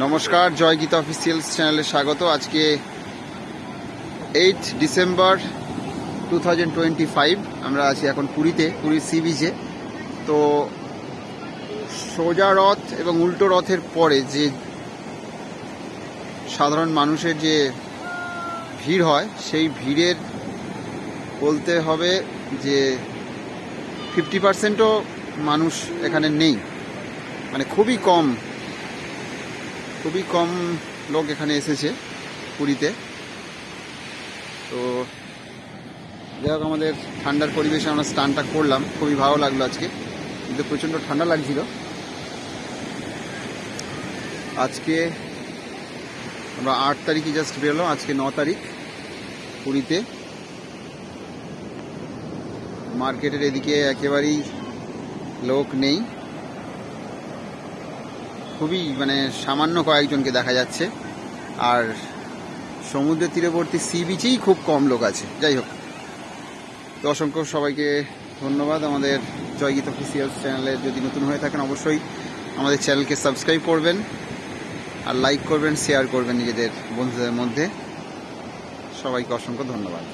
নমস্কার, জয় গীতা অফিসিয়াল চ্যানেলে স্বাগত। আজকে 8 ডিসেম্বর 2025। আমরা আছি এখন পুরীর সি বিচে। তো সোজা রথ এবং উল্টো রথের পরে যে সাধারণ মানুষের যে ভিড় হয়, সেই ভিড়ের বলতে হবে যে 50%ও মানুষ এখানে নেই। মানে খুবই কম লোক এখানে এসেছে পুরীতে। তো যাই হোক, আমাদের ঠান্ডার পরিবেশে আমরা স্নানটা করলাম, খুবই ভালো লাগলো আজকে, কিন্তু প্রচণ্ড ঠান্ডা লাগছিল। আজকে আমরা 8 তারিখে জাস্ট বেরোলাম, আজকে 9 তারিখ। পুরীতে মার্কেটের এদিকে একেবারেই লোক নেই, খুবই সামান্য কয়েকজনকে দেখা যাচ্ছে। আর সমুদ্রের তীরবর্তী সি বিচেই খুব কম লোক আছে। যাই হোক, তো অসংখ্য সবাইকে ধন্যবাদ। আমাদের জয়গীত অফিসিয়াল চ্যানেলে যদি নতুন হয়ে থাকেন, অবশ্যই আমাদের চ্যানেলকে সাবস্ক্রাইব করবেন, আর লাইক করবেন, শেয়ার করবেন নিজেদের বন্ধুদের মধ্যে। সবাইকে অসংখ্য ধন্যবাদ।